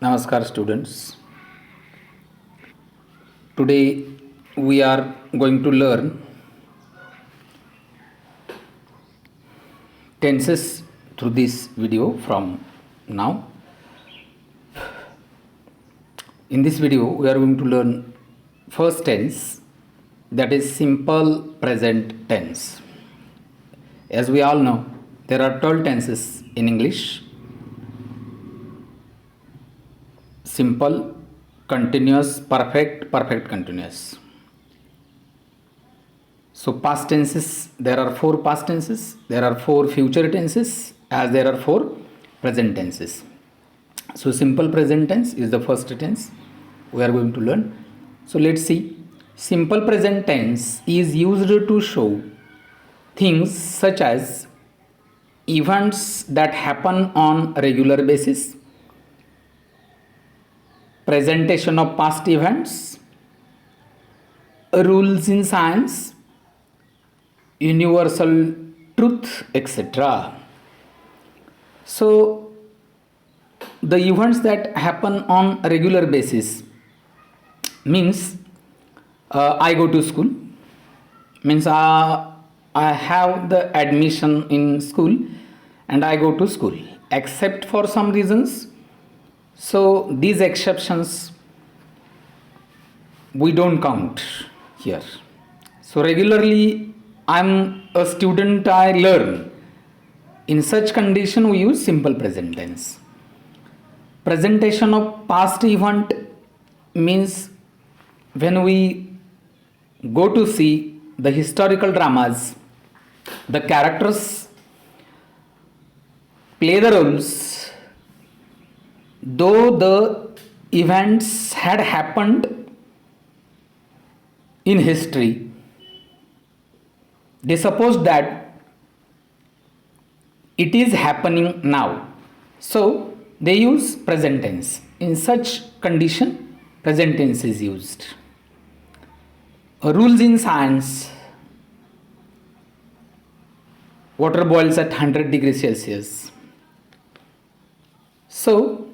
Namaskar students. Today we are going to learn tenses through this video from now. In this video we are going to learn first tense, that is simple present tense. As we all know, there are 12 tenses in English: simple, continuous, perfect, perfect continuous. So past tenses, there are 4 past tenses, there are 4 future tenses, as there are 4 present tenses. So simple present tense is the first tense we are going to learn. So let's see. Simple present tense is used to show things such as events that happen on a regular basis, presentation of past events, rules in science, universal truth, etc. So the events that happen on a regular basis means I go to school, means I have the admission in school and I go to school, except for some reasons. So these exceptions we don't count here. So regularly I'm a student, I learn. In such condition we use simple present tense. Presentation of past event means when we go to see the historical dramas, the characters play the roles, though the events had happened in history, they suppose that it is happening now. So they use present tense. In such condition, present tense is used. Rules in science: water boils at 100 degrees Celsius. So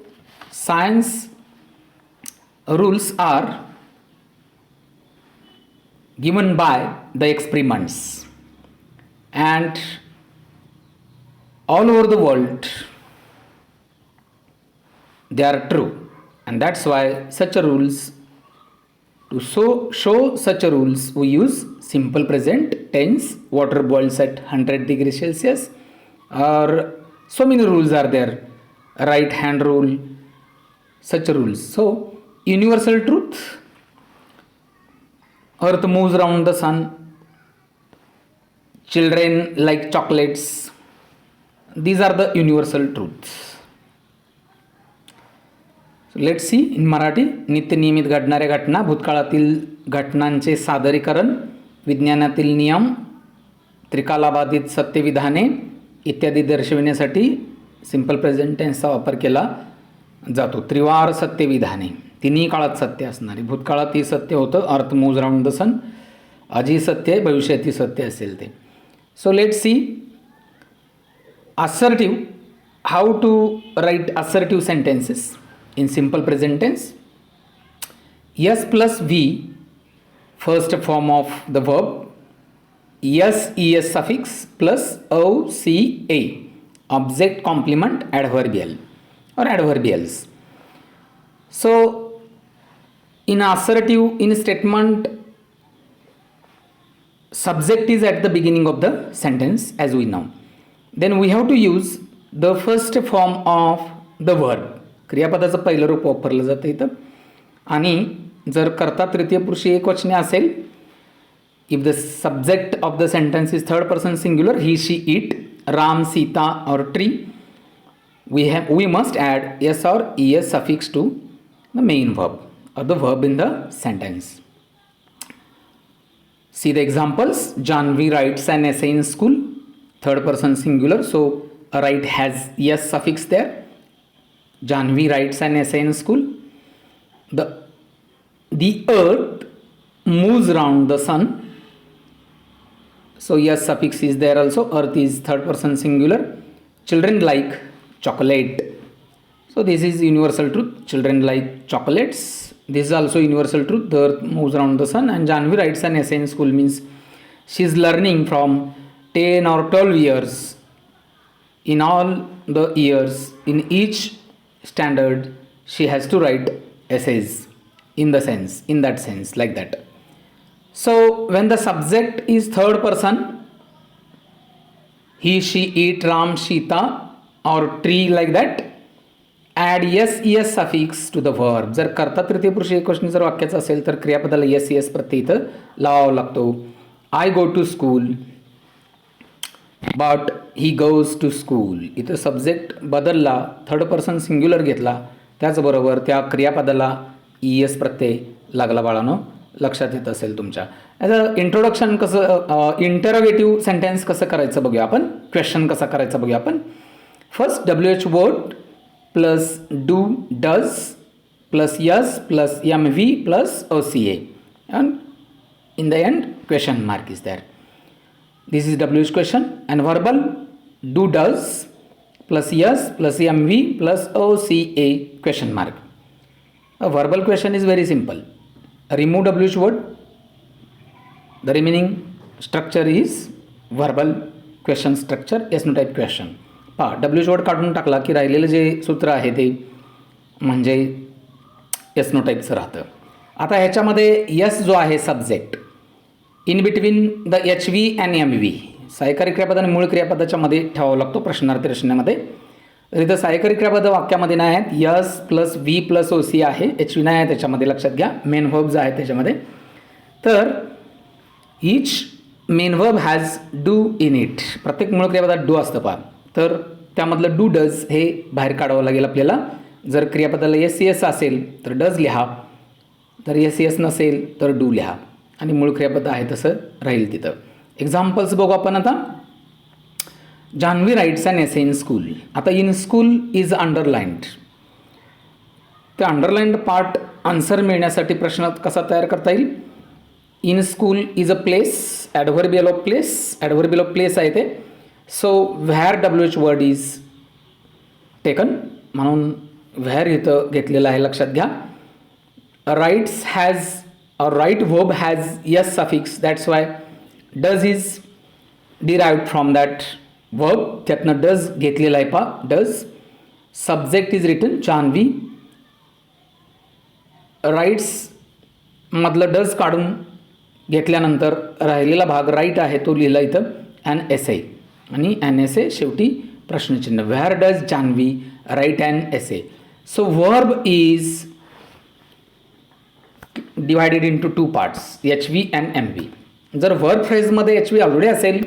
science rules are given by the experiments, and all over the world they are true, and that's why such a rules, to show such a rules, we use simple present tense. Water boils at 100 degrees Celsius, or so many rules are there, right hand rule, such rules. So universal truth: earth moves around the sun, children like chocolates. These are the universal truths. Let's see in Marathi. नित्यनियमित घडणाऱ्या घटना, भूतकाळातील घटनांचे सादरीकरण, विज्ञानातील नियम, त्रिकालाबाधित सत्यविधाने इत्यादी दर्शविण्यासाठी simple present टेन्सचा वापर केला जातो. त्रिवार सत्यविधाने, तिन्ही काळात सत्य असणारे. भूतकाळातही सत्य होतं, अर्थ मूव्ज अराउंड द सन, आजही सत्य आहे, भविष्यातही सत्य असेल ते. So let's see assertive. How to write assertive sentences in simple present tense? S plus V, first form of the verb, S es suffix plus OCA, object complement adverbial or adverbials. So in assertive, in statement, subject is at the beginning of the sentence, as we know. Then we have to use the first form of the verb. क्रियापदाचं पहिलं रूप वापरलं जातं इथं. आणि जर कर्ता तृतीय पुरुषी एकवचनी असेल, if the subject of the sentence is third person singular, he she it, Ram Sita और tree, we must add s or es suffix to the main verb or the verb in the sentence. See the examples. Janvi writes an essay in school, third person singular, so a write has yes suffix there. Janvi writes an essay in school. The earth moves around the sun, so yes suffix is there also. Earth is third person singular. Children like chocolate, So this is universal truth. Children like chocolates. This is also universal truth. The earth moves around the sun. And Janvi writes an essay in school means she is learning from 10 or 12 years. In all the years, in each standard, she has to write essays in that sense, like that. So when the subject is third person, he, she, it, Ram, Sita, or tree, like that, add yes suffix to the verb. जर कर्ता तृतीय पुरुष एकवचनी जर वाक्याचं असेल तर क्रियापदाला yes प्रत्यय इथं लावावा लागतो. I go to school, but he goes to school. इथं सब्जेक्ट बदलला, थर्ड पर्सन सिंग्युलर घेतला, त्याचबरोबर त्या क्रियापदाला es प्रत्यय लागला. बाळांनो, लक्षात येत असेल तुमच्या. याचं इंट्रोडक्शन कसं, इंटरोगेटिव्ह सेंटेन्स कसं करायचं बघूया आपण, क्वेश्चन कसा करायचा बघूया आपण. First WH word plus do does plus yes plus MV plus OCA and in the end question mark is there. This is WH question. And verbal, do does plus yes plus MV plus OCA question mark. A verbal question is very simple. Remove WH word, the remaining structure is verbal question structure, yes no type question. पहा, WH word काढून टाकला की राहिलेलं जे सूत्र आहे ते म्हणजे yes no टाईपचं राहतं. आता ह्याच्यामध्ये यस जो आहे subject, in between the HV and MV, सहाय्यकारी क्रियापद आणि मूळ क्रियापदाच्या मध्ये ठेवावा लागतो प्रश्नार्थी रचनेमध्ये. तर इथं सहाय्यकारी क्रियापद वाक्यामध्ये नाही आहेत, yes plus V plus OC आहे, HV नाही आहे त्याच्यामध्ये, लक्षात घ्या. मेन वर्ब्स आहे त्याच्यामध्ये. तर each main verb has do in it. प्रत्येक मूळ क्रियापदात डू असतं पहा, तर त्यामधलं डू डज हे बाहेर काढावं लागेल आपल्याला. जर क्रियापदाला yes असेल तर डज लिहा, तर yes नसेल तर डू लिहा, आणि मूळ क्रियापद आहे तसं राहील तिथं. एक्झाम्पल्स बघू आपण आता. Janhavi writes an essay in school. आता इन स्कूल इज अंडरलाइंड. त्या अंडरलाइंड पार्ट आन्सर मिळण्यासाठी प्रश्न कसा तयार करता येईल. In school is a place, adverbial of place, adverbial of place आहे ते. So where WH word is taken, म्हणून व्हेअर इथं घेतलेलं आहे, लक्षात घ्या. Writes has or right verb has yes suffix, that's why does is derived from that verb. त्यातनं does घेतलेला आहे पा, does. subject is written Janhavi. Writes मधलं does काढून घेतल्यानंतर राहिलेला भाग राईट आहे तो लिहिला इथं an essay, आणि an essay शेवटी प्रश्नचिन्ह. where does Janhavi write an essay. so verb is divided into two parts, HV and MV. जर वर्ब फ्रेजमध्ये HV ऑलरेडी असेल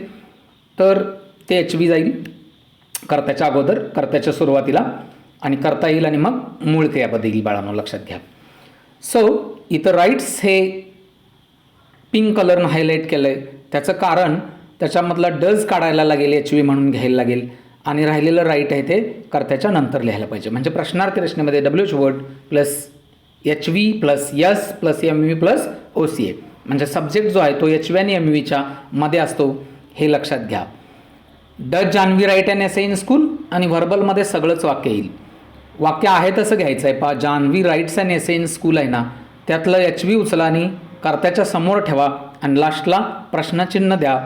तर ते HV जाईल कर्त्याच्या अगोदर, कर्त्याच्या सुरुवातीला, आणि करता येईल आणि मग मूळ क्रियापद येईल. बाळांनो, लक्षात घ्या. सो इथं राईट्स हे पिंक कलरनं हायलाईट केलं आहे. त्याचं कारण त्याच्यामधला डज काढायला लागेल, HV म्हणून घ्यायला लागेल, आणि राहिलेलं राईट आहे ते कर्त्याच्या नंतर लिहायला पाहिजे. म्हणजे प्रश्नार्थी रचनेमध्ये WH word plus HV plus yes plus MV plus OCA, म्हणजे सब्जेक्ट जो आहे तो HV आणि MVच्या मध्ये असतो, हे लक्षात घ्या. Does Janhavi write an essay in school, आणि व्हर्बलमध्ये सगळंच वाक्य येईल. वाक्य आहे तसं घ्यायचं आहे पहा. Janhavi writes an essay in school आहे ना, त्यातलं HV उचला आणि कर्त्याच्या समोर ठेवा, आणि लास्टला प्रश्नचिन्ह द्या.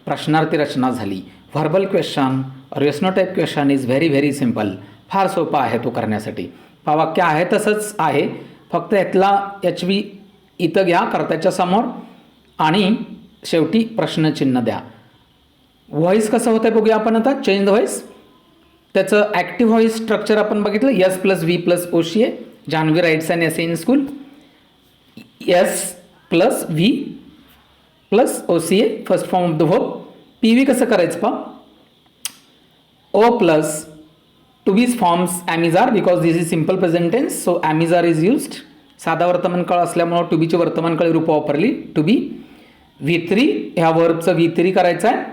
प्रश्नार्थी रचना झाली. Verbal question or yes no type question is very very simple. फार सोपा आहे तो करण्यासाठी. पहा, वाक्य आहे तसंच आहे, फक्त यातला HV इथं घ्या कर्त्याच्या समोर, आणि शेवटी प्रश्नचिन्ह द्या. व्हॉइस कसं होतं बघूया आपण आता. चेंज द व्हॉइस, त्याचं ॲक्टिव्ह व्हॉइस स्ट्रक्चर आपण बघितलं. S plus V plus OCA. Janhavi writes an essay in school, S plus V plus OCA, first form of the verb. PV कसं करायचं पहा. O plus to be's forms am is are, because this is simple present tense, so am is are is used. साधा वर्तमान काळ असल्यामुळे to be ची वर्तमान काळी रूप वापरली. to be V3, ह्या वर्बचं V3 करायचं आहे.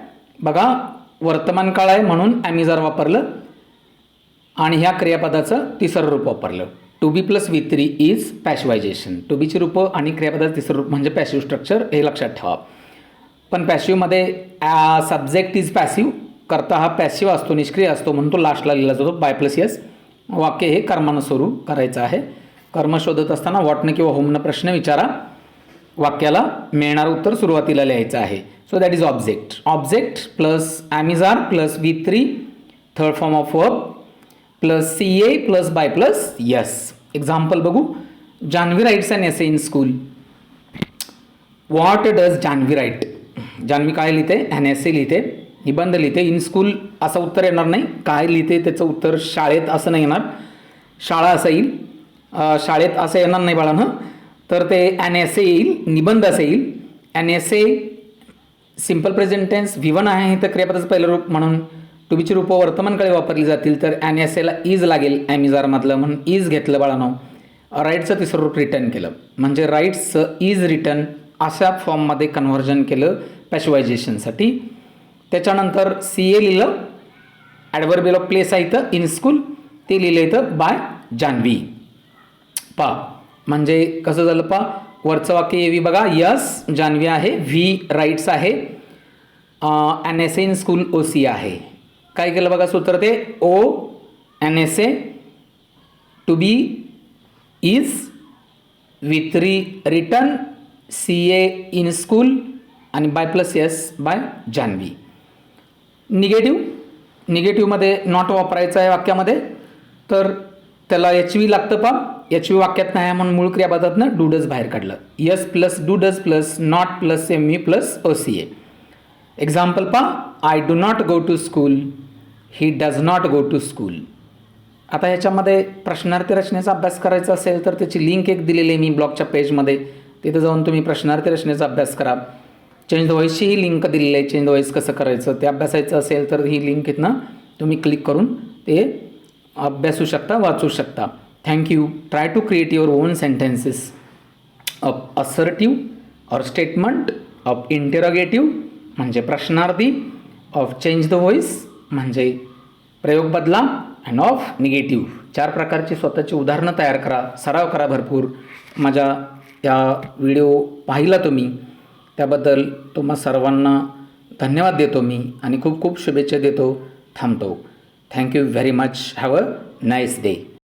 बघा, वर्तमान काळ आहे म्हणून am is are वापरलं, आणि ह्या क्रियापदाचं तिसरं रूप वापरलं. to be plus V3 is passivisation. to be ची रूपं आणि क्रियापदाचं तिसरं रूप म्हणजे पॅसिव्ह स्ट्रक्चर, हे लक्षात ठेवा. पण पॅसिव्हमध्ये सब्जेक्ट इज पॅसिव्ह, करता हा पॅसिव्ह असतो, निष्क्रिय असतो, म्हणून तो लास्टला लिहिला जातो बाय प्लस यस. वाक्य हे कर्मानं सुरू करायचं आहे. कर्म शोधत असताना व्हॉटनं किंवा होमनं प्रश्न विचारा. वाक्याला मिळणारं उत्तर सुरुवातीला लिहायचं आहे. So that is object. Object plus am is are plus V3 third form of verb plus CA plus by plus S. Example बघू. Janhavi writes an essay in school. What does Janhavi write. Janhavi काय लिहिते? ॲन एसे लिहिते, निबंध लिहिते. इन स्कूल असं उत्तर येणार नाही. काय लिहिते त्याचं उत्तर शाळेत असं नाही येणार, शाळा असं येईल. शाळेत असं येणार नाही बाळांनो. तर ते ॲन एसे येईल, निबंध असं येईल. An essay simple present tense V1 आहे तर क्रियापदाचं पहिलं रूप म्हणून टू बीची रूपं वर्तमानकाळी वापरली जातील तर ॲन एसेला इज लागेल ॲमिजारमधलं, म्हणून इज घेतलं बाळांनो. राईटचं तिसरं रूप रिटर्न केलं म्हणजे राईट्सचं इज रिटर्न अशा फॉर्ममध्ये कन्व्हर्जन केलं पॅशिवायझेशनसाठी. त्याच्यानंतर CA लिहिलं, ॲडव्हर्बियल ऑफ प्लेस आहे इथं इन स्कूल, ते लिहिलं इथं बाय जान्हवी. पा म्हणजे कसं झालं पा, वरचं वाक्य येवी बघा. यस जान्हवी आहे, V राईट्स आहे, an essay in school OC आहे. काय केलं बघा सूत्र ते an essay to be is V3 written CA in school आणि by plus S by Janhavi. निगेटिव्हमध्ये नॉट वापरायचं आहे वाक्यामध्ये तर त्याला HV लागतं पा. HV वाक्यात नाही म्हणून मूळ क्रियापदातनं डू डज बाहेर काढलं. S plus do does plus not plus MV plus OCA. Example पा. I do not go to school, he does not go to school. आता ह्याच्यामध्ये प्रश्नार्थी रचनेचा अभ्यास करायचा असेल तर त्याची लिंक एक दिलेली आहे मी ब्लॉगच्या पेजमध्ये, तिथे जाऊन तुम्ही प्रश्नार्थी रचनेचा अभ्यास करा. चेंज द व्हॉईसची ही लिंक दिलेली आहे. चेंज द व्हॉईस कसं करायचं ते अभ्यासायचं असेल तर ही लिंक इथनं तुम्ही क्लिक करून ते अभ्यासू शकता, वाचू शकता. Thank you. Try to create your own sentences of assertive or statement, of interrogative म्हणजे प्रश्नार्थी, ऑफ चेंज द व्हॉईस म्हणजे प्रयोग बदला, अँड ऑफ निगेटिव्ह. 4 प्रकारची स्वतःची उदाहरणं तयार करा, सराव करा भरपूर. माझ्या या व्हिडिओ पाहिला तुम्ही त्याबद्दल तुम्हा सर्वांना धन्यवाद देतो मी आणि खूप खूप शुभेच्छा देतो. थांबतो. Thank you very much. Have a nice day.